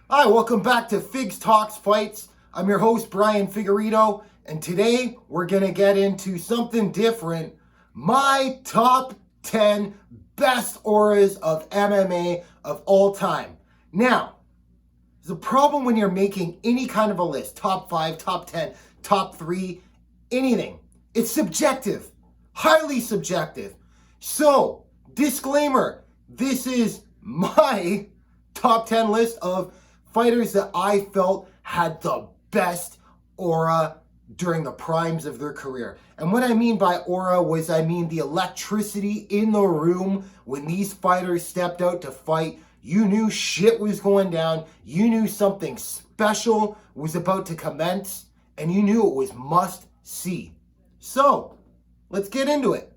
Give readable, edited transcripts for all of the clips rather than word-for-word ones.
Hi, welcome back to Figs Talks Fights. I'm your host, Brian Figueredo, and today we're going to get into something different. My top 10 best auras of MMA of all time. Now, there's a problem when you're making any kind of a list, top 5, top 10, top 3, anything. It's subjective, highly subjective. So, disclaimer, this is my top 10 list of fighters that I felt had the best aura during the primes of their career. And what I mean by aura was I mean the electricity in the room when these fighters stepped out to fight. You knew shit was going down. You knew something special was about to commence. And you knew it was must see. So, let's get into it.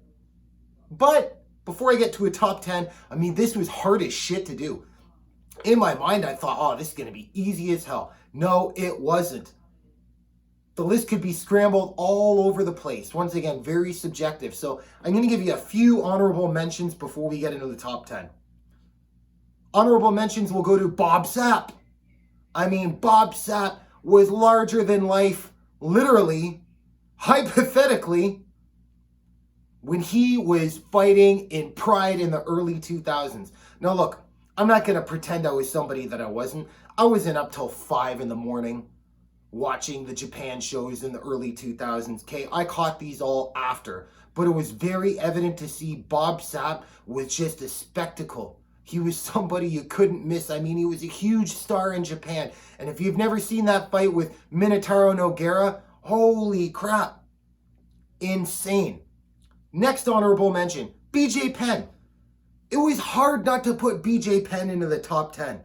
But before I get to a top 10, I mean, this was hard as shit to do. In my mind, I thought, oh, this is going to be easy as hell. No, it wasn't. The list could be scrambled all over the place. Once again, very subjective. So I'm going to give you a few honorable mentions before we get into the top 10. Honorable mentions will go to Bob Sapp. I mean, Bob Sapp was larger than life, literally, hypothetically, when he was fighting in Pride in the early 2000s. Now look, I'm not going to pretend I was somebody that I wasn't. I wasn't up till 5 in the morning watching the Japan shows in the early 2000s. Okay, I caught these all after. But it was very evident to see Bob Sapp was just a spectacle. He was somebody you couldn't miss. I mean, he was a huge star in Japan. And if you've never seen that fight with Minotauro Nogueira, holy crap. Insane. Next honorable mention, BJ Penn. It was hard not to put BJ Penn into the top 10.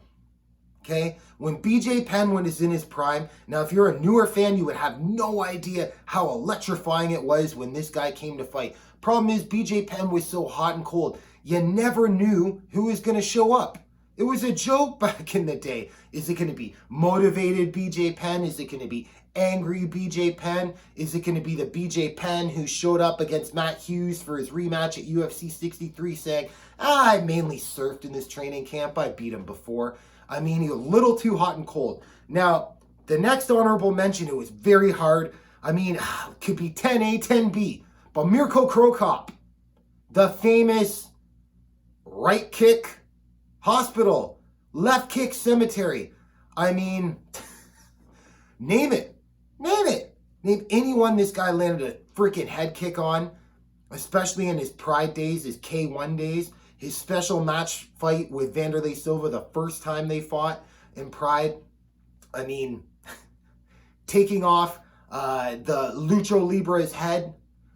Okay? When BJ Penn was in his prime, now if you're a newer fan, you would have no idea how electrifying it was when this guy came to fight. Problem is, BJ Penn was so hot and cold, you never knew who was going to show up. It was a joke back in the day. Is it going to be motivated BJ Penn? Is it going to be angry BJ Penn? Is it going to be the BJ Penn who showed up against Matt Hughes for his rematch at UFC 63 saying, I mainly surfed in this training camp. I beat him before. I mean, he was a little too hot and cold. Now, the next honorable mention, it was very hard. I mean, it could be 10A, 10B. But Mirko Cro Cop, the famous right kick hospital, left kick cemetery. I mean, name it. Name it. Name anyone this guy landed a freaking head kick on, especially in his Pride days, his K1 days, his special match fight with Wanderlei Silva the first time they fought in Pride. I mean, taking off the Lucho Libre's head.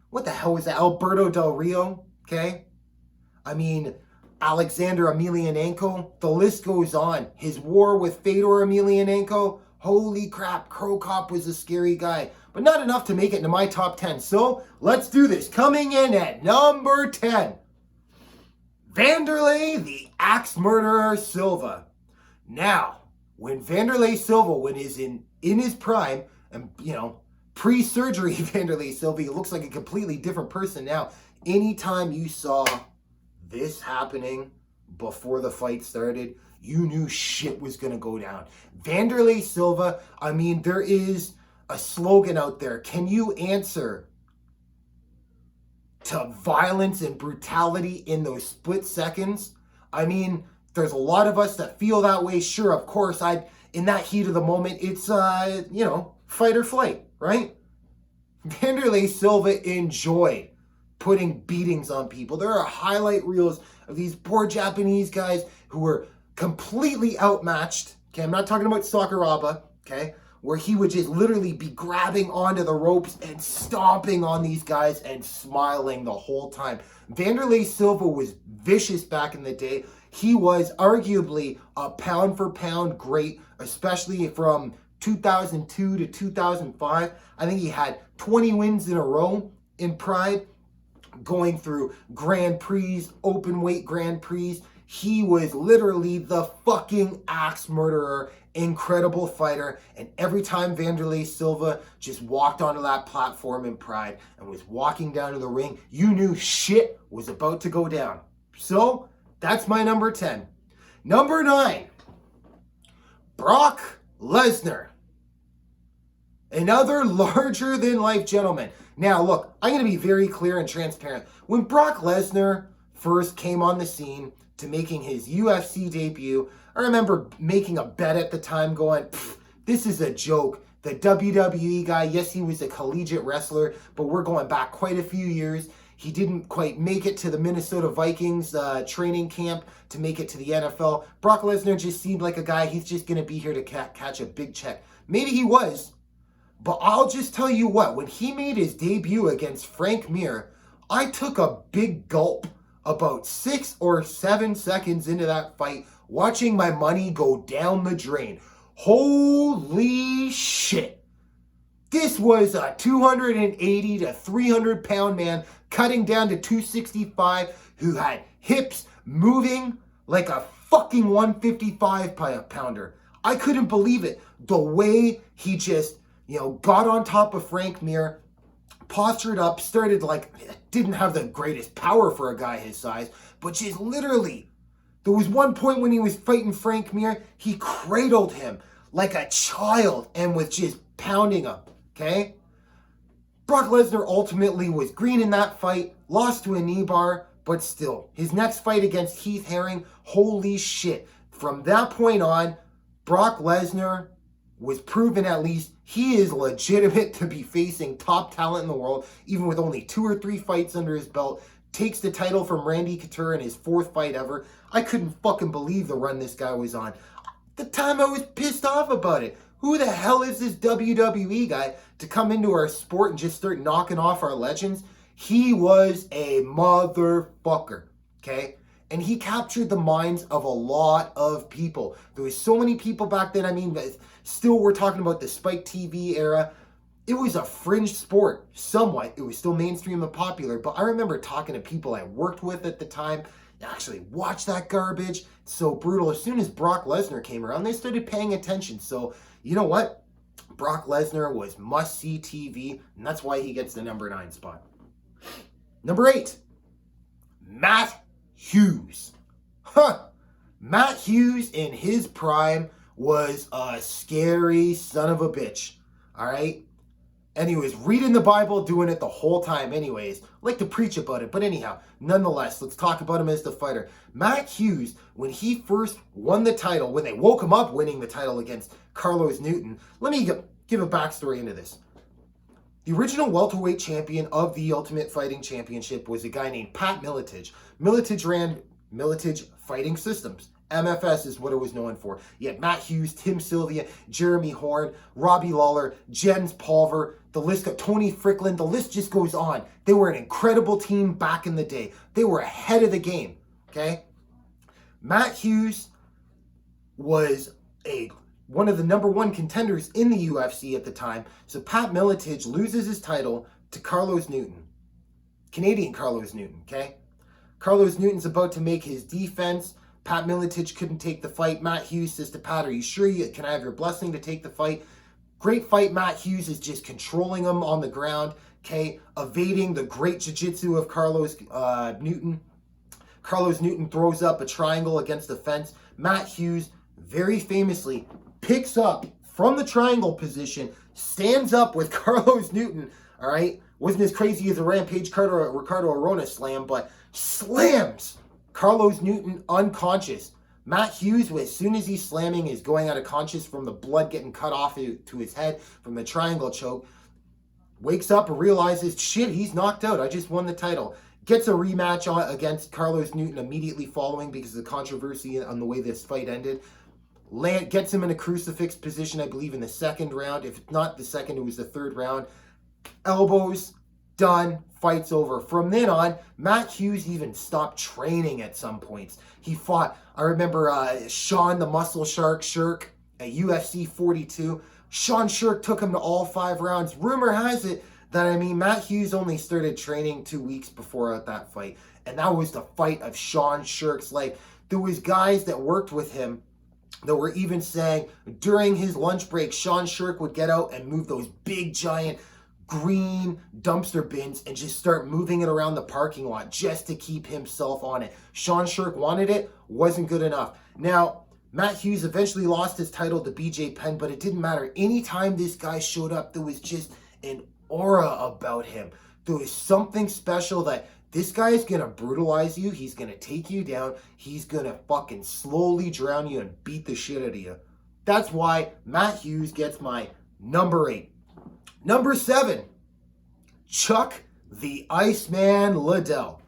What the hell was that? Alberto Del Rio, okay? I mean, Alexander Emelianenko. The list goes on. His war with Fedor Emelianenko. Holy crap, Cro Cop was a scary guy. But not enough to make it into my top 10. So, let's do this. Coming in at number 10. Wanderlei the Axe Murderer Silva. Now, when Wanderlei Silva, when he's in his prime, and, you know, pre-surgery Wanderlei Silva, he looks like a completely different person now. Anytime you saw this happening before the fight started, you knew shit was going to go down. Wanderlei Silva, I mean, there is a slogan out there. Can you answer to violence and brutality in those split seconds? I mean, there's a lot of us that feel that way. Sure, of course, in that heat of the moment, it's, fight or flight, right? Wanderlei Silva enjoyed putting beatings on people. There are highlight reels of these poor Japanese guys who were completely outmatched. Okay, I'm not talking about Sakuraba, okay, where he would just literally be grabbing onto the ropes and stomping on these guys and smiling the whole time. Wanderlei Silva was vicious back in the day. He was arguably a pound for pound great, especially from 2002 to 2005. I think he had 20 wins in a row in Pride, going through Grand Prix, open weight Grand Prix. He was literally the fucking axe murderer, incredible fighter. And every time Wanderlei Silva just walked onto that platform in Pride and was walking down to the ring, you knew shit was about to go down. So that's my number 10. Number 9, Brock Lesnar. Another larger-than-life gentleman. Now, look, I'm going to be very clear and transparent. When Brock Lesnar first came on the scene to making his UFC debut, I remember making a bet at the time going, this is a joke. The WWE guy, yes, he was a collegiate wrestler, but we're going back quite a few years. He didn't quite make it to the Minnesota Vikings training camp to make it to the NFL. Brock Lesnar just seemed like a guy, he's just going to be here to catch a big check. Maybe he was. But I'll just tell you what, when he made his debut against Frank Mir, I took a big gulp about 6 or 7 seconds into that fight, watching my money go down the drain. Holy shit. This was a 280 to 300 pound man cutting down to 265 who had hips moving like a fucking 155 pounder. I couldn't believe it. The way he just got on top of Frank Mir, postured up, started didn't have the greatest power for a guy his size, but just literally, there was one point when he was fighting Frank Mir, he cradled him like a child and was just pounding him, okay? Brock Lesnar ultimately was green in that fight, lost to a knee bar, but still, his next fight against Keith Haring, holy shit. From that point on, Brock Lesnar was proven at least he is legitimate to be facing top talent in the world, even with only 2 or 3 fights under his belt. Takes the title from Randy Couture in his 4th fight ever. I couldn't fucking believe the run this guy was on. At the time I was pissed off about it. Who the hell is this WWE guy to come into our sport and just start knocking off our legends? He was a motherfucker, okay? And he captured the minds of a lot of people. There was so many people back then. I mean, still we're talking about the Spike TV era. It was a fringe sport, somewhat. It was still mainstream and popular. But I remember talking to people I worked with at the time. Actually watched that garbage. It's so brutal. As soon as Brock Lesnar came around, they started paying attention. So, you know what? Brock Lesnar was must-see TV. And that's why he gets the number 9 spot. Number 8. Matt Hughes. Matt Hughes in his prime was a scary son of a bitch. All right? And he was reading the Bible, doing it the whole time anyways. I like to preach about it, but anyhow, nonetheless, let's talk about him as the fighter. Matt Hughes, when he first won the title, when they woke him up winning the title against Carlos Newton, let me give a backstory into this. The original welterweight champion of the Ultimate Fighting Championship was a guy named Pat Miletich. Miletich ran Miletich Fighting Systems. MFS is what it was known for. You had Matt Hughes, Tim Sylvia, Jeremy Horn, Robbie Lawler, Jens Pulver, the list of Tony Frickland, the list just goes on. They were an incredible team back in the day. They were ahead of the game, okay? Matt Hughes was one of the number 1 contenders in the UFC at the time. So Pat Miletich loses his title to Carlos Newton. Canadian Carlos Newton, okay? Carlos Newton's about to make his defense. Pat Miletich couldn't take the fight. Matt Hughes says to Pat, are you sure can I have your blessing to take the fight? Great fight. Matt Hughes is just controlling him on the ground, okay? Evading the great jiu-jitsu of Carlos Newton. Carlos Newton throws up a triangle against the fence. Matt Hughes, very famously, picks up from the triangle position, stands up with Carlos Newton, all right? Wasn't as crazy as a Rampage Ricardo Arona slam, but slams Carlos Newton unconscious. Matt Hughes, as soon as he's slamming, is going out of conscious from the blood getting cut off to his head from the triangle choke. Wakes up and realizes, shit, he's knocked out. I just won the title. Gets a rematch against Carlos Newton immediately following because of the controversy on the way this fight ended. Gets him in a crucifix position, I believe, in the 2nd round. If not the 2nd, it was the 3rd round. Elbows, done, fight's over. From then on, Matt Hughes even stopped training at some points. He fought, I remember Sean the Muscle Shark Shirk at UFC 42. Sean Shirk took him to all 5 rounds. Rumor has it that, Matt Hughes only started training 2 weeks before that fight. And that was the fight of Sean Shirk's life. There was guys that worked with him that were even saying during his lunch break, Sean Shirk would get out and move those big, giant green dumpster bins and just start moving it around the parking lot just to keep himself on it. Sean Shirk wanted it, wasn't good enough. Now, Matt Hughes eventually lost his title to BJ Penn, but it didn't matter. Anytime this guy showed up, there was just an aura about him. There was something special that this guy is going to brutalize you. He's going to take you down. He's going to fucking slowly drown you and beat the shit out of you. That's why Matt Hughes gets my number 8. Number 7, Chuck the Iceman Liddell.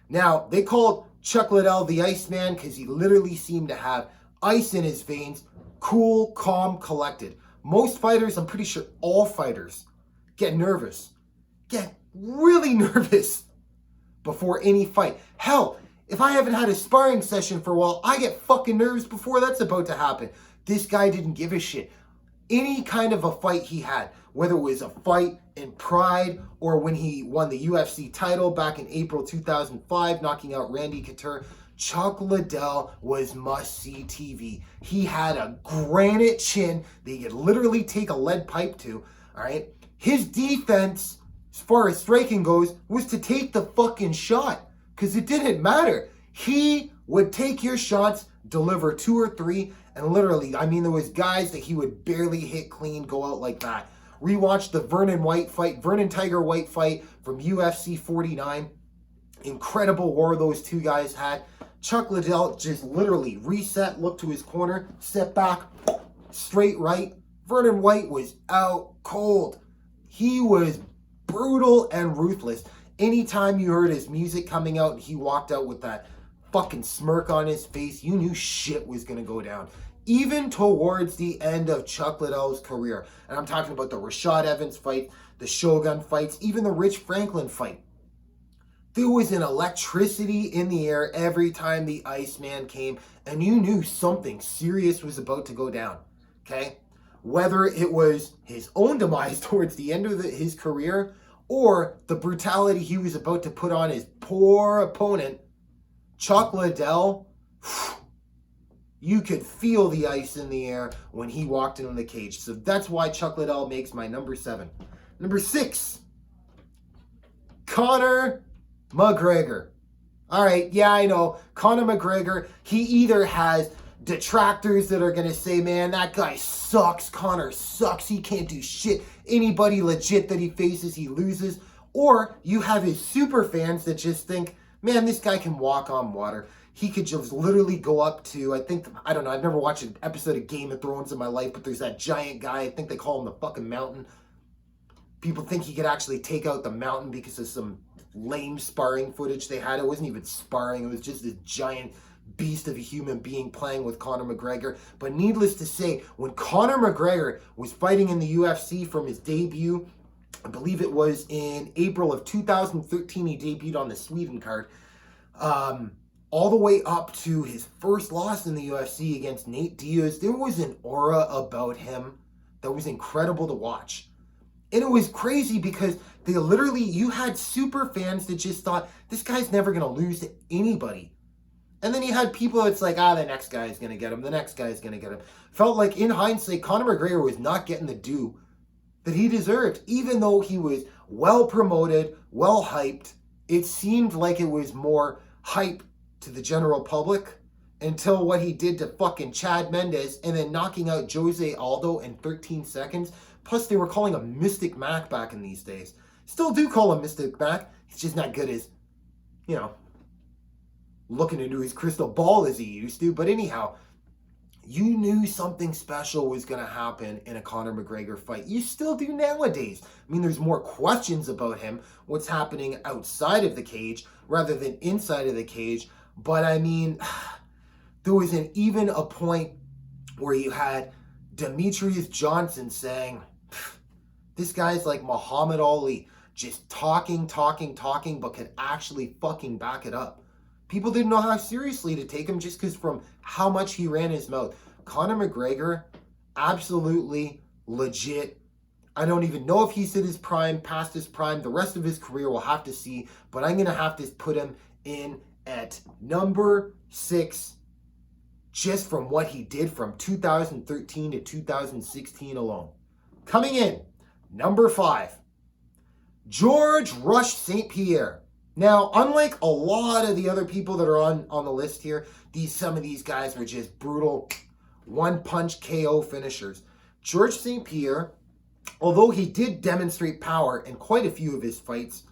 Now, they called Chuck Liddell the Iceman because he literally seemed to have ice in his veins, cool, calm, collected. Most fighters, I'm pretty sure all fighters, get nervous. Get really nervous before any fight. Hell, if I haven't had a sparring session for a while, I get fucking nervous before that's about to happen. This guy didn't give a shit. Any kind of a fight he had, whether it was a fight in Pride or when he won the UFC title back in April 2005, knocking out Randy Couture, Chuck Liddell was must-see TV. He had a granite chin that you could literally take a lead pipe to, all right? His defense, as far as striking goes, was to take the fucking shot because it didn't matter. He would take your shots, deliver 2 or 3, and literally, I mean, there was guys that he would barely hit clean, go out like that. Rewatch the Vernon Tiger White fight from UFC 49. Incredible war those two guys had. Chuck Liddell just literally reset, looked to his corner, step back, straight right. Vernon White was out cold. He was brutal and ruthless. Anytime you heard his music coming out and he walked out with that fucking smirk on his face, you knew shit was going to go down. Even towards the end of Chuck Liddell's career. And I'm talking about the Rashad Evans fight, the Shogun fights, even the Rich Franklin fight. There was an electricity in the air every time the Iceman came, and you knew something serious was about to go down, okay? Whether it was his own demise towards the end of his career or the brutality he was about to put on his poor opponent, Chuck Liddell, you could feel the ice in the air when he walked into the cage. So that's why Chuck Liddell makes my number 7. Number 6, Conor McGregor. All right, yeah, I know. Conor McGregor, he either has detractors that are going to say, man, that guy sucks. Conor sucks. He can't do shit. Anybody legit that he faces, he loses. Or you have his super fans that just think, man, this guy can walk on water. He could just literally go up to, I don't know, I've never watched an episode of Game of Thrones in my life, but there's that giant guy, I think they call him the fucking Mountain. People think he could actually take out the Mountain because of some lame sparring footage they had. It wasn't even sparring, it was just this giant beast of a human being playing with Conor McGregor. But needless to say, when Conor McGregor was fighting in the UFC from his debut, I believe it was in April of 2013, he debuted on the Sweden card, all the way up to his first loss in the UFC against Nate Diaz, there was an aura about him that was incredible to watch. And it was crazy because you had super fans that just thought, this guy's never going to lose to anybody. And then you had people that's like, the next guy is going to get him. The next guy is going to get him. Felt like in hindsight, Conor McGregor was not getting the due that he deserved. Even though he was well promoted, well hyped, it seemed like it was more hype to the general public until what he did to fucking Chad Mendes and then knocking out Jose Aldo in 13 seconds. Plus, they were calling him Mystic Mac back in these days. Still do call him Mystic Mac. He's just not good as, looking into his crystal ball as he used to. But anyhow, you knew something special was going to happen in a Conor McGregor fight. You still do nowadays. I mean, there's more questions about him, what's happening outside of the cage rather than inside of the cage. But I mean, there was even a point where you had Demetrius Johnson saying, this guy's like Muhammad Ali, just talking, but could actually fucking back it up. People didn't know how seriously to take him just because from how much he ran his mouth. Conor McGregor, absolutely legit. I don't even know if he's at his prime, past his prime. The rest of his career we'll have to see. But I'm going to have to put him in at number 6 just from what he did from 2013 to 2016 alone. Coming in, number 5, George Rush St. Pierre. Now, unlike a lot of the other people that are on the list here, some of these guys were just brutal, one-punch KO finishers. George St. Pierre, although he did demonstrate power in quite a few of his fights,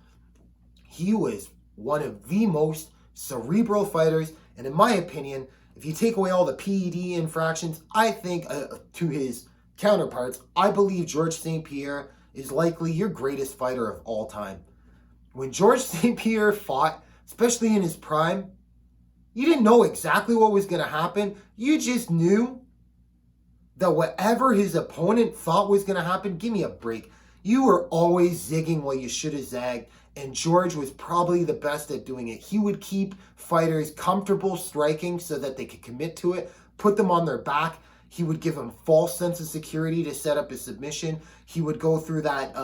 he was one of the most cerebral fighters. And in my opinion, if you take away all the PED infractions, I think to his counterparts, I believe George St. Pierre is likely your greatest fighter of all time. When George St. Pierre fought, especially in his prime, you didn't know exactly what was going to happen. You just knew that whatever his opponent thought was going to happen, give me a break. You were always zigging while you should have zagged, and George was probably the best at doing it. He would keep fighters comfortable striking so that they could commit to it, put them on their back. He would give them false sense of security to set up a submission. He would go through that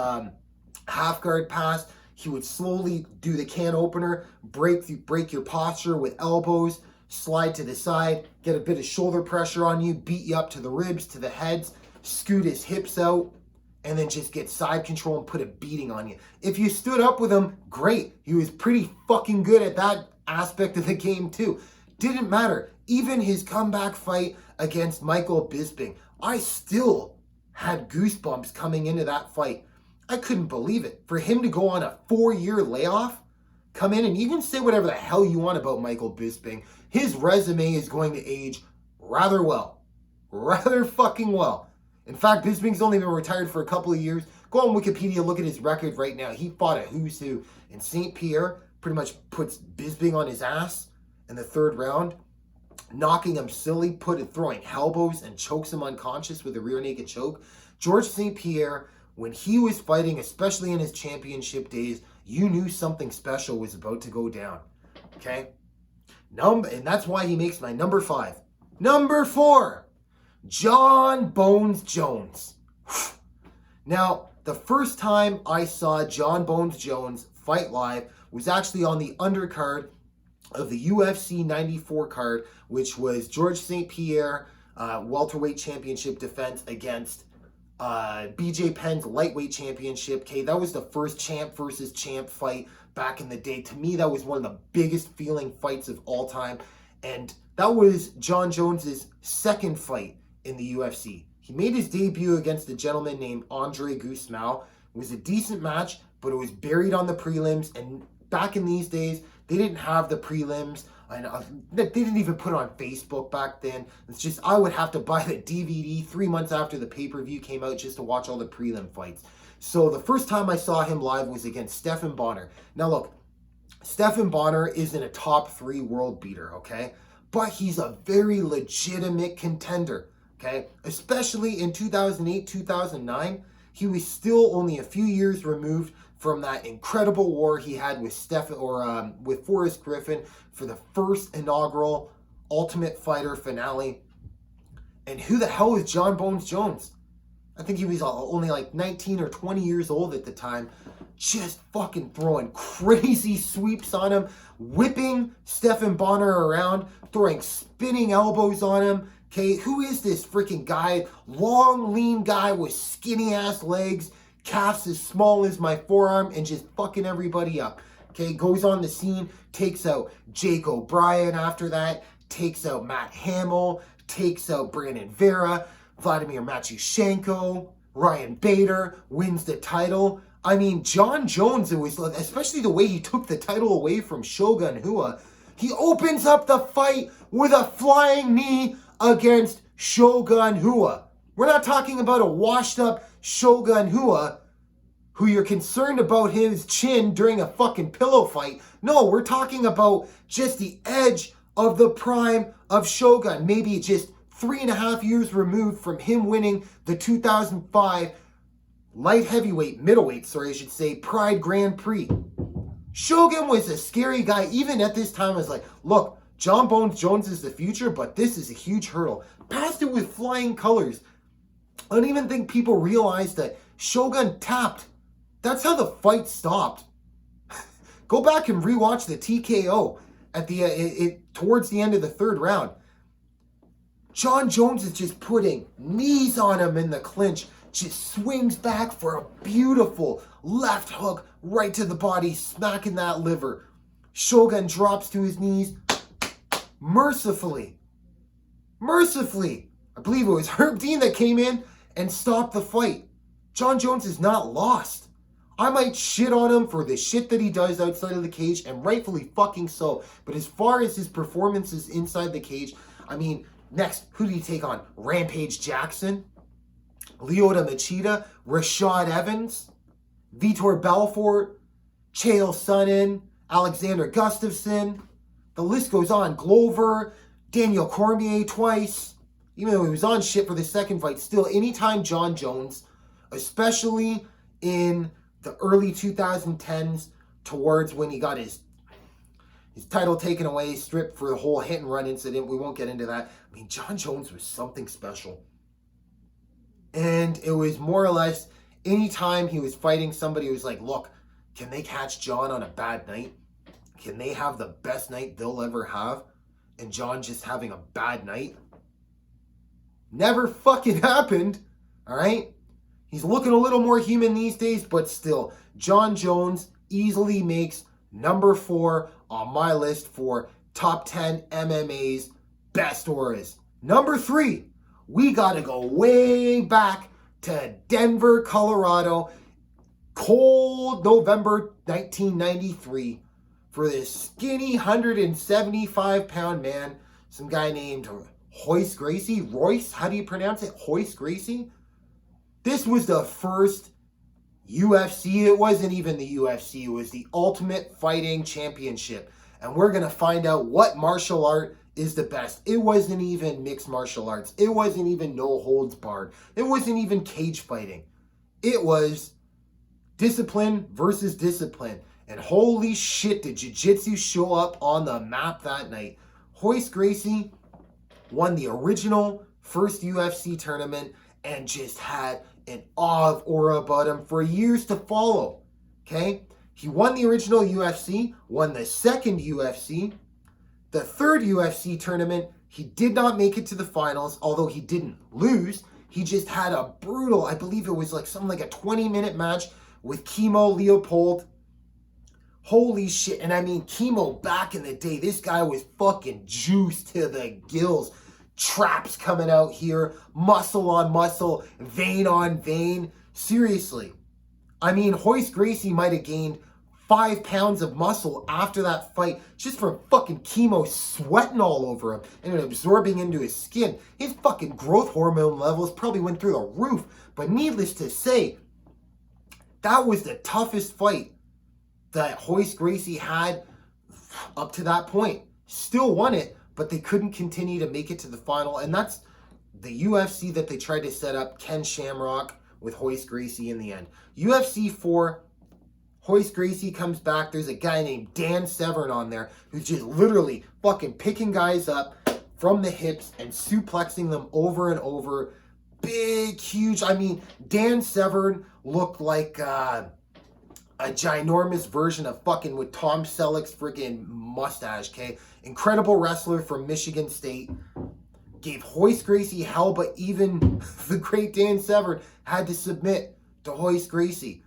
half guard pass. He would slowly do the can opener, break your posture with elbows, slide to the side, get a bit of shoulder pressure on you, beat you up to the ribs, to the heads, scoot his hips out, and then just get side control and put a beating on you. If you stood up with him, great. He was pretty fucking good at that aspect of the game too. Didn't matter. Even his comeback fight against Michael Bisping, I still had goosebumps coming into that fight. I couldn't believe it. For him to go on a 4-year layoff, come in, and you can say whatever the hell you want about Michael Bisping. His resume is going to age rather well. Rather fucking well. In fact, Bisping's only been retired for a couple of years. Go on Wikipedia, look at his record right now. He fought a who's who. And St. Pierre pretty much puts Bisping on his ass in the 3rd round, knocking him silly, throwing elbows, and chokes him unconscious with a rear naked choke. George St. Pierre, when he was fighting, especially in his championship days, you knew something special was about to go down. Okay? And that's why he makes my number 5. Number 4, John Bones Jones. Now, the first time I saw John Bones Jones fight live was actually on the undercard of the UFC 94 card, which was George St. Pierre welterweight championship defense against BJ Penn's lightweight championship. Okay, that was the first champ versus champ fight back in the day. To me, that was one of the biggest feeling fights of all time. And that was John Jones's second fight in the UFC. He made his debut against a gentleman named Andre Gusmao. It was a decent match, but it was buried on the prelims. And back in these days, they didn't have the prelims. And they didn't even put it on Facebook back then. It's just, I would have to buy the DVD 3 months after the pay-per-view came out just to watch all the prelim fights. So the first time I saw him live was against Stephan Bonnar. Now look, Stephan Bonnar isn't a top 3 world beater, okay? But he's a very legitimate contender, okay? Especially in 2008, 2009, he was still only a few years removed from that incredible war he had with with Forrest Griffin for the first inaugural Ultimate Fighter finale. And who the hell is John Bones Jones? I think he was only like 19 or 20 years old at the time. Just fucking throwing crazy sweeps on him, whipping Stephan Bonnar around, throwing spinning elbows on him. Okay, who is this freaking guy? Long, lean guy with skinny ass legs, calves as small as my forearm, and just fucking everybody up. Okay, goes on the scene, takes out Jake O'Brien after that, takes out Matt Hamill, takes out Brandon Vera, Vladimir Matyushenko, Ryan Bader, wins the title. I mean, John Jones, it was, especially the way he took the title away from Shogun Rua, he opens up the fight with a flying knee against Shogun Rua. We're not talking about a washed up Shogun Rua who you're concerned about his chin during a fucking pillow fight. No, we're talking about just the edge of the prime of Shogun. Maybe just 3.5 years removed from him winning the 2005 middleweight, I should say, Pride Grand Prix. Shogun was a scary guy. Even at this time, I was like, look, John Bones Jones is the future, but this is a huge hurdle. Passed it with flying colors. I don't even think people realized that Shogun tapped. That's how the fight stopped. Go back and rewatch the TKO at the towards the end of the 3rd round. John Jones is just putting knees on him in the clinch. Just swings back for a beautiful left hook right to the body, smacking that liver. Shogun drops to his knees mercifully. I believe it was Herb Dean that came in and stopped the fight. Jon Jones is not lost. I might shit on him for the shit that he does outside of the cage, and rightfully fucking so. But as far as his performances inside the cage, I mean, next, who did he take on? Rampage Jackson, Lyoto Machida, Rashad Evans, Vitor Belfort, Chael Sonnen, Alexander Gustafsson. The list goes on. Glover, Daniel Cormier twice. Even though he was on shit for the second fight, still, anytime Jon Jones, especially in the early 2010s towards when he got his title taken away, stripped for the whole hit and run incident. We won't get into that. I mean, Jon Jones was something special. And it was more or less anytime he was fighting somebody who was like, look, can they catch Jon on a bad night? Can they have the best night they'll ever have? And Jon just having a bad night? Never fucking happened. All right? He's looking a little more human these days, but still, Jon Jones easily makes number 4 on my list for top 10 MMA's best auras. Number 3, we got to go way back to Denver, Colorado, cold November 1993 for this skinny 175-pound man, some guy named Royce Gracie. Royce, how do you pronounce it? Royce Gracie? This was the first UFC. It wasn't even the UFC. It was the Ultimate Fighting Championship. And we're going to find out what martial art is the best. It wasn't even mixed martial arts. It wasn't even no holds barred. It wasn't even cage fighting. It was discipline versus discipline. And holy shit, did jiu-jitsu show up on the map that night. Royce Gracie won the original first UFC tournament and just had an awe of aura about him for years to follow. Okay? He won the original UFC, won the second UFC. The third UFC tournament, he did not make it to the finals, although he didn't lose. He just had a brutal, I believe it was like something like a 20-minute match with Kimo Leopold. Holy shit. And I mean, Kimo back in the day, this guy was fucking juiced to the gills. Traps coming out here, muscle on muscle, vein on vein. Seriously. I mean, Royce Gracie might have gained 5 pounds of muscle after that fight just from fucking Kimo sweating all over him and absorbing into his skin. His fucking growth hormone levels probably went through the roof. But needless to say, that was the toughest fight that Royce Gracie had up to that point. Still won it, but they couldn't continue to make it to the final. And that's the UFC that they tried to set up Ken Shamrock with Royce Gracie in the end. UFC 4, Royce Gracie comes back. There's a guy named Dan Severn on there who's just literally fucking picking guys up from the hips and suplexing them over and over. Big, huge. I mean, Dan Severn looked like a ginormous version of fucking with Tom Selleck's freaking mustache, okay? Incredible wrestler from Michigan State. Gave Royce Gracie hell, but even the great Dan Severn had to submit to Royce Gracie.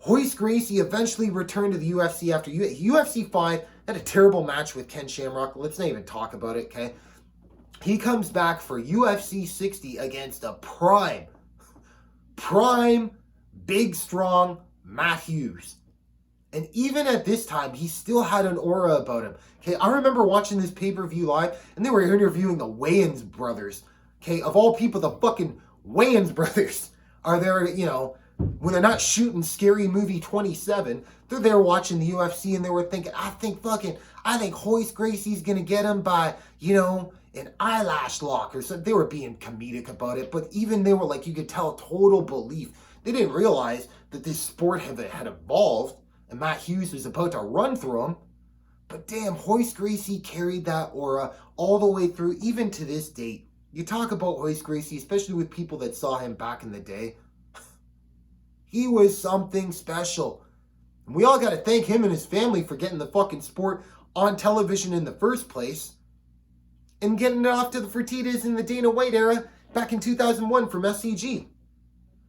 Royce Gracie eventually returned to the UFC after UFC 5, had a terrible match with Ken Shamrock. Let's not even talk about it, okay? He comes back for UFC 60 against a prime, big, strong Matt Hughes. And even at this time, he still had an aura about him. Okay, I remember watching this pay-per-view live, and they were interviewing the Wayans brothers. Okay, of all people, the fucking Wayans brothers are there, you know, when they're not shooting Scary Movie 27, they're there watching the UFC, and they were thinking, I think Royce Gracie's gonna get him by, you know, an eyelash lock or something. They were being comedic about it, but even they were like, you could tell total belief. They didn't realize that this sport had evolved, and Matt Hughes was about to run through him. But damn, Royce Gracie carried that aura all the way through, even to this date. You talk about Royce Gracie, especially with people that saw him back in the day. He was something special. And we all got to thank him and his family for getting the fucking sport on television in the first place. And getting it off to the Fertittas in the Dana White era back in 2001 from SCG.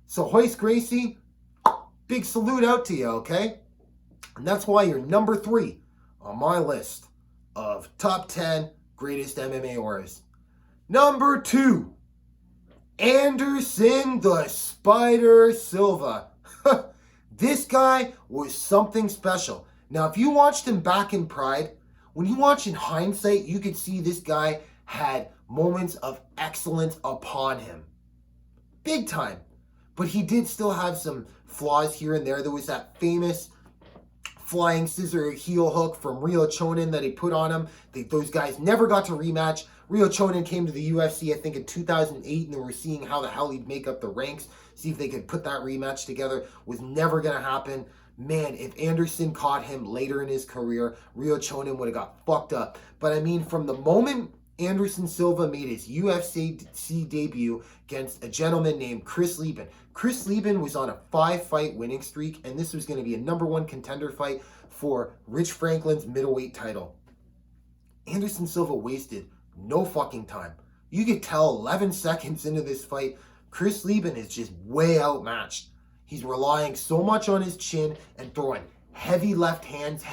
So Royce Gracie, big salute out to you, okay? And that's why you're number 3 on my list of top 10 greatest MMA auras. Number 2, Anderson the Spider Silva. This guy was something special. Now, if you watched him back in Pride, when you watch in hindsight, you could see this guy had moments of excellence upon him. Big time. But he did still have some flaws here and there. There was that famous flying scissor heel hook from Rio Chonin that he put on him. Those guys never got to rematch. Rio Chonin came to the UFC, I think, in 2008, and they were seeing how the hell he'd make up the ranks, see if they could put that rematch together. Was never going to happen. Man, if Anderson caught him later in his career, Rio Chonin would have got fucked up. But I mean, from the moment Anderson Silva made his UFC debut against a gentleman named Chris Lieben. Chris Lieben was on a 5-fight winning streak, and this was going to be a #1 contender fight for Rich Franklin's middleweight title. Anderson Silva wasted no fucking time. You could tell 11 seconds into this fight, Chris Lieben is just way outmatched. He's relying so much on his chin and throwing heavy left hands,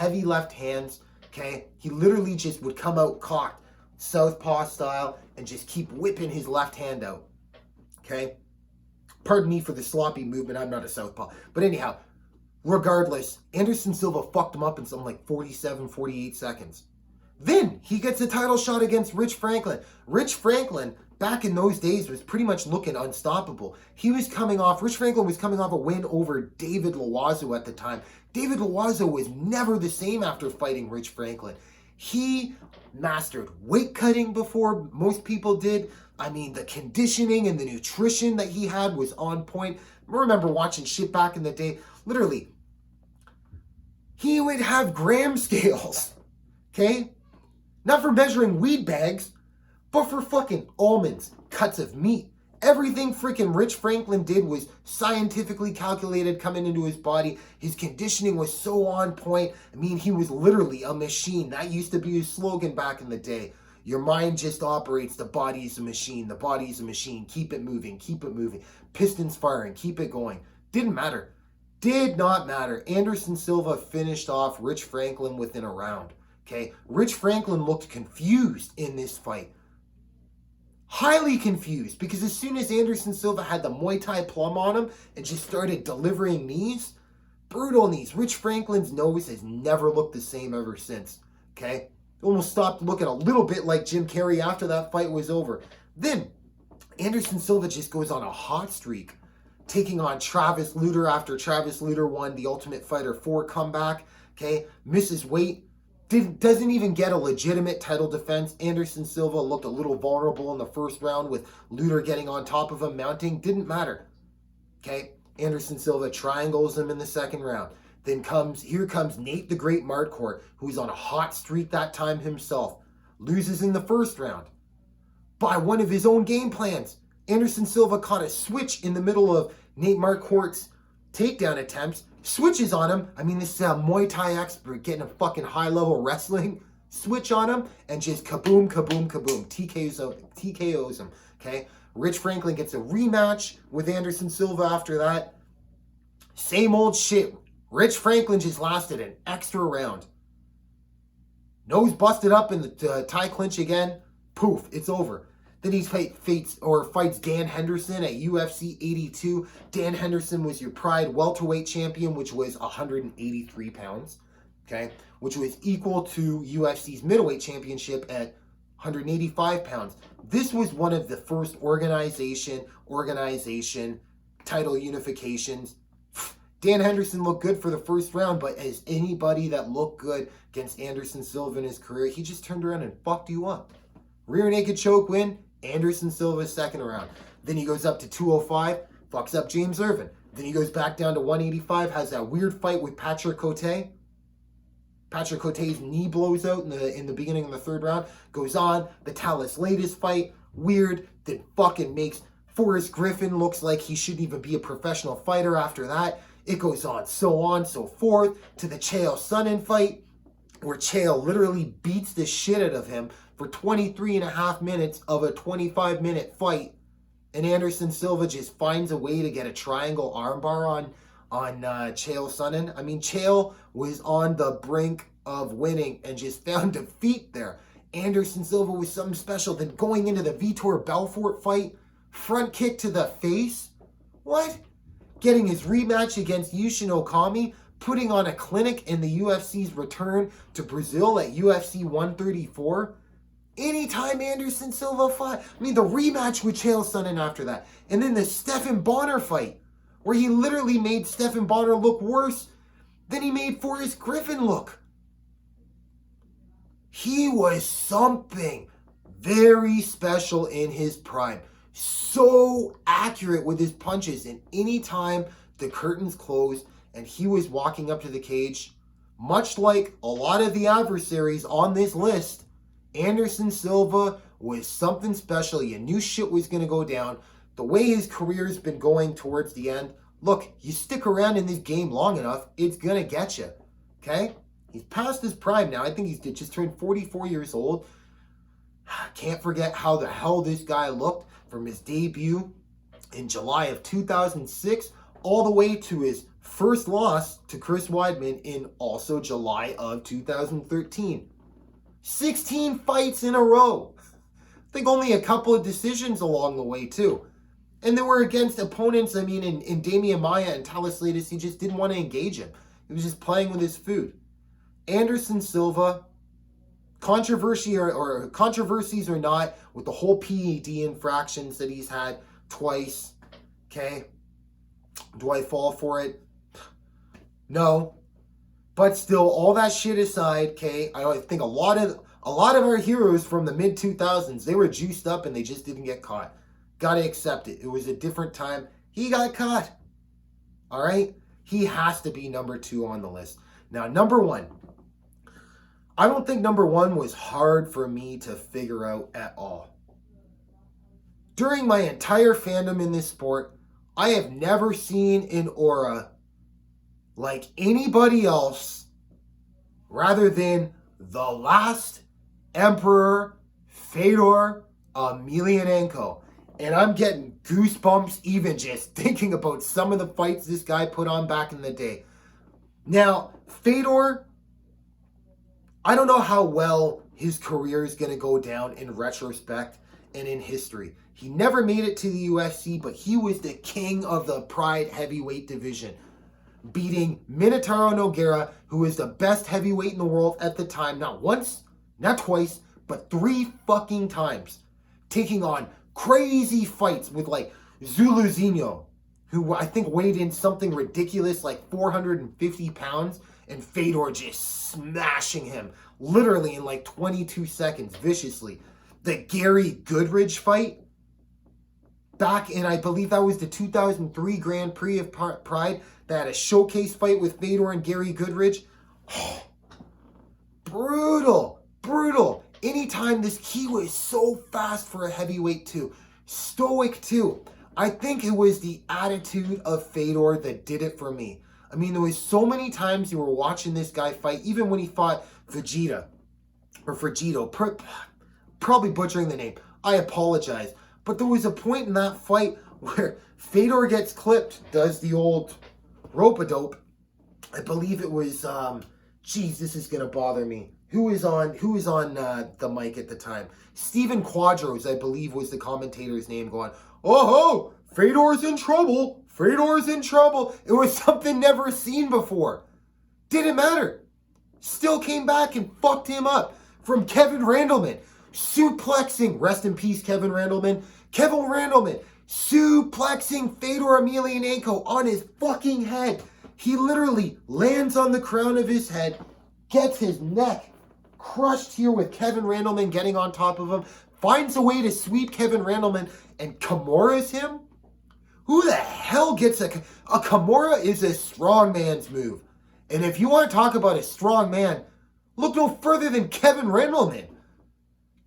okay? He literally just would come out cocked, southpaw style, and just keep whipping his left hand out, okay? Pardon me for the sloppy movement, I'm not a southpaw. But anyhow, regardless, Anderson Silva fucked him up in something like 47, 48 seconds. Then he gets a title shot against Rich Franklin. Rich Franklin, back in those days, was pretty much looking unstoppable. Rich Franklin was coming off a win over David Loiseau at the time. David Loiseau was never the same after fighting Rich Franklin. He mastered weight cutting before most people did. I mean, the conditioning and the nutrition that he had was on point. I remember watching shit back in the day. Literally, he would have gram scales, okay? Not for measuring weed bags, but for fucking almonds, cuts of meat. Everything freaking Rich Franklin did was scientifically calculated coming into his body. His conditioning was so on point. I mean, he was literally a machine. That used to be his slogan back in the day. Your mind just operates. The body is a machine. The body is a machine. Keep it moving. Keep it moving. Pistons firing. Keep it going. Didn't matter. Did not matter. Anderson Silva finished off Rich Franklin within a round. Okay? Rich Franklin looked confused in this fight. Highly confused, because as soon as Anderson Silva had the Muay Thai plum on him and just started delivering knees, brutal knees. Rich Franklin's nose has never looked the same ever since. Okay? Almost stopped looking a little bit like Jim Carrey after that fight was over. Then Anderson Silva just goes on a hot streak, taking on Travis Lutter after Travis Lutter won the Ultimate Fighter 4 comeback. Okay? Misses weight. Doesn't even get a legitimate title defense. Anderson Silva looked a little vulnerable in the first round with Lutter getting on top of him, mounting. Didn't matter. Okay? Anderson Silva triangles him in the second round. Then here comes Nate the Great Marquardt, who's on a hot streak that time himself. Loses in the first round by one of his own game plans. Anderson Silva caught a switch in the middle of Nate Marquardt's takedown attempts. Switches on him. I mean, this is a Muay Thai expert getting a fucking high-level wrestling switch on him and just kaboom, kaboom, kaboom. TKOs him, okay? Rich Franklin gets a rematch with Anderson Silva after that. Same old shit. Rich Franklin just lasted an extra round. Nose busted up in the Thai clinch again. Poof, it's over. Then he fights Dan Henderson at UFC 82. Dan Henderson was your Pride welterweight champion, which was 183 pounds, okay? Which was equal to UFC's middleweight championship at 185 pounds. This was one of the first organization title unifications. Dan Henderson looked good for the first round, but as anybody that looked good against Anderson Silva in his career, he just turned around and fucked you up. Rear naked choke win. Anderson Silva's second round. Then he goes up to 205, fucks up James Irvin. Then he goes back down to 185, has that weird fight with Patrick Cote. Patrick Cote's knee blows out in the beginning of the third round. Goes on, the Talis latest fight, weird, then fucking makes Forrest Griffin looks like he shouldn't even be a professional fighter after that. It goes on, so forth, to the Chael Sonnen fight, where Chael literally beats the shit out of him for 23 and a half minutes of a 25-minute fight. And Anderson Silva just finds a way to get a triangle armbar on Chael Sonnen. I mean, Chael was on the brink of winning and just found defeat there. Anderson Silva was something special. Then going into the Vitor Belfort fight, front kick to the face. What? Getting his rematch against Yushin Okami, putting on a clinic in the UFC's return to Brazil at UFC 134. Anytime Anderson Silva fought, I mean, the rematch with Chael Sonnen after that. And then the Stephan Bonner fight, where he literally made Stephan Bonner look worse than he made Forrest Griffin look. He was something very special in his prime. So accurate with his punches. And anytime the curtains closed and he was walking up to the cage, much like a lot of the adversaries on this list, Anderson Silva was something special. You knew shit was going to go down. The way his career's been going towards the end, look, you stick around in this game long enough, it's going to get you. Okay? He's past his prime now. I think he's just turned 44 years old. Can't forget how the hell this guy looked from his debut in July of 2006 all the way to his first loss to Chris Weidman in also July of 2013. 16 fights in a row. I think only a couple of decisions along the way too. And they were against opponents, I mean, in Damian Maia and Talis Latis, he just didn't want to engage him. He was just playing with his food. Anderson Silva, controversies or not, with the whole PED infractions that he's had twice, okay? Do I fall for it? No. But still, all that shit aside, okay, I think a lot of our heroes from the mid-2000s, they were juiced up and they just didn't get caught. Gotta accept it. It was a different time. He got caught. All right? He has to be number 2 on the list. Now, number 1. I don't think number 1 was hard for me to figure out at all. During my entire fandom in this sport, I have never seen an aura like anybody else rather than the last Emperor Fedor Emelianenko. And I'm getting goosebumps even just thinking about some of the fights this guy put on back in the day. Now, Fedor, I don't know how well his career is going to go down in retrospect and in history. He never made it to the UFC, but he was the king of the Pride heavyweight division, beating Minotauro Nogueira, who was the best heavyweight in the world at the time, not once, not twice, but 3 fucking times, taking on crazy fights with like Zuluzinho, who I think weighed in something ridiculous like 450 pounds, and Fedor just smashing him literally in like 22 seconds viciously. The Gary Goodridge fight back in, I believe that was the 2003 Grand Prix of Pride, that had a showcase fight with Fedor and Gary Goodridge. Oh, brutal. Anytime he was so fast for a heavyweight too. Stoic too. I think it was the attitude of Fedor that did it for me. I mean, there was so many times you were watching this guy fight, even when he fought Vegeta, probably butchering the name. I apologize. But there was a point in that fight where Fedor gets clipped, does the old rope-a-dope. I believe it was, this is going to bother me. Who is on the mic at the time? Steven Quadros, I believe, was the commentator's name, going, "Oh, Fedor's in trouble. Fedor's in trouble." It was something never seen before. Didn't matter. Still came back and fucked him up. From Kevin Randleman, suplexing, rest in peace, Kevin Randleman. Kevin Randleman suplexing Fedor Emelianenko on his fucking head. He literally lands on the crown of his head, gets his neck crushed here with Kevin Randleman getting on top of him, finds a way to sweep Kevin Randleman and Kimuras him. Who the hell gets a Kimura? Is a strong man's move. And if you want to talk about a strong man, look no further than Kevin Randleman.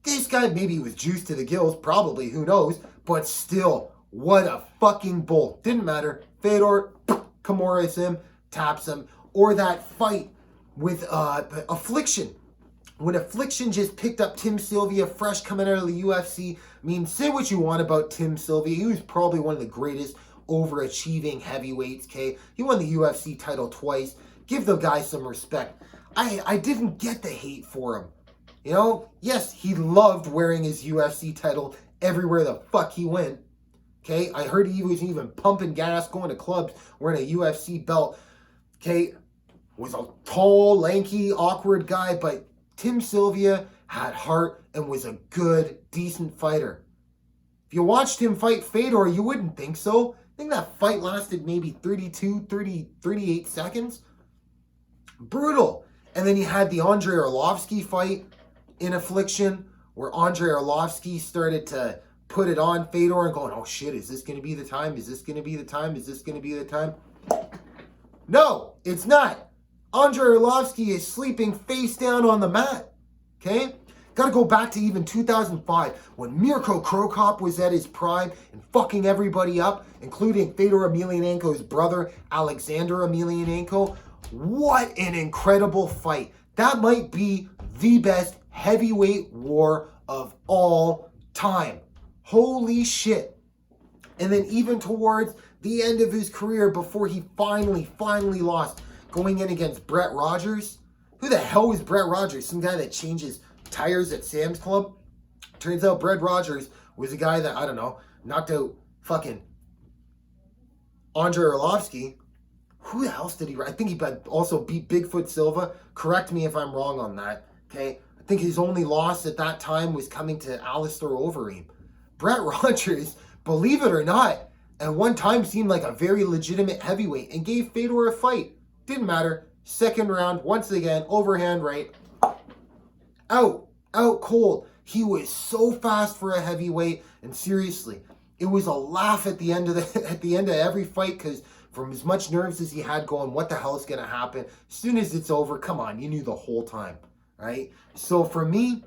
This guy, maybe he was juiced to the gills, probably, who knows, but still, what a fucking bull. Didn't matter. Fedor Kimuras him, taps him. Or that fight with Affliction. When Affliction just picked up Tim Sylvia fresh coming out of the UFC. I mean, say what you want about Tim Sylvia. He was probably one of the greatest overachieving heavyweights, okay? He won the UFC title twice. Give the guy some respect. I didn't get the hate for him. You know, yes, he loved wearing his UFC title everywhere the fuck he went. Okay, I heard he was even pumping gas, going to clubs, wearing a UFC belt. Okay, was a tall, lanky, awkward guy, but Tim Sylvia had heart and was a good, decent fighter. If you watched him fight Fedor, you wouldn't think so. I think that fight lasted maybe 38 seconds. Brutal. And then you had the Andrei Arlovsky fight in Affliction, where Andrei Arlovsky started to put it on Fedor and going, oh shit, is this going to be the time? Is this going to be the time? Is this going to be the time? No, it's not. Andrei Arlovsky is sleeping face down on the mat. Okay? Got to go back to even 2005 when Mirko Cro Cop was at his prime and fucking everybody up, including Fedor Emelianenko's brother, Alexander Emelianenko. What an incredible fight. That might be the best heavyweight war of all time. Holy shit. And then even towards the end of his career, before he finally lost, going in against Brett Rogers. Who the hell was Brett Rogers? Some guy that changes tires at Sam's Club? Turns out Brett Rogers was a guy that, I don't know, knocked out fucking Andrei Arlovsky. Who the hell did he... I think he also beat Bigfoot Silva. Correct me if I'm wrong on that, okay? I think his only loss at that time was coming to Alistair Overeem. Brett Rogers, believe it or not, at one time seemed like a very legitimate heavyweight and gave Fedor a fight. Didn't matter. Second round, once again, overhand right. Out cold. He was so fast for a heavyweight, and seriously, it was a laugh at the end of every fight, because from as much nerves as he had going, what the hell is going to happen? As soon as it's over, come on, you knew the whole time, right? So for me,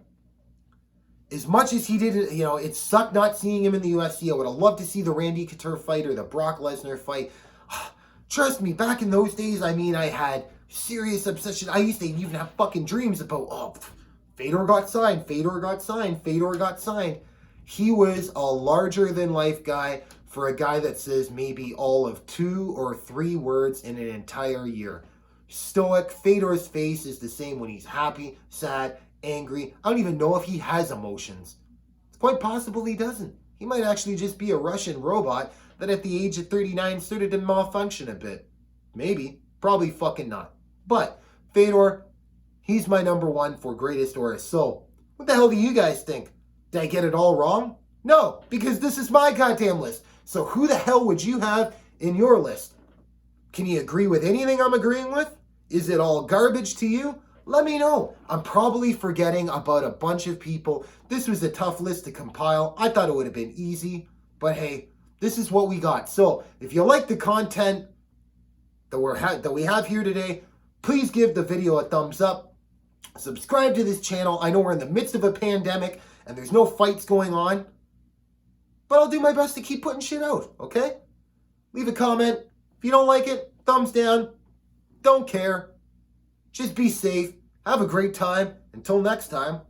as much as he did, it sucked not seeing him in the UFC. I would have loved to see the Randy Couture fight or the Brock Lesnar fight. Trust me, back in those days, I had serious obsession. I used to even have fucking dreams about, Fedor got signed, Fedor got signed, Fedor got signed. He was a larger-than-life guy for a guy that says maybe all of 2 or 3 words in an entire year. Stoic. Fedor's face is the same when he's happy, sad, angry. I don't even know if he has emotions. It's quite possible he doesn't. He might actually just be a Russian robot that at the age of 39 started to malfunction a bit. Maybe. Probably fucking not. But Fedor, he's my number 1 for greatest auras. So, what the hell do you guys think? Did I get it all wrong? No, because this is my goddamn list. So who the hell would you have in your list? Can you agree with anything I'm agreeing with? Is it all garbage to you? Let me know. I'm probably forgetting about a bunch of people. This was a tough list to compile. I thought it would have been easy, but hey, this is what we got. So if you like the content that we have here today, please give the video a thumbs up. Subscribe to this channel. I know we're in the midst of a pandemic and there's no fights going on, but I'll do my best to keep putting shit out, okay? Leave a comment. If you don't like it, thumbs down. Don't care. Just be safe. Have a great time. Until next time.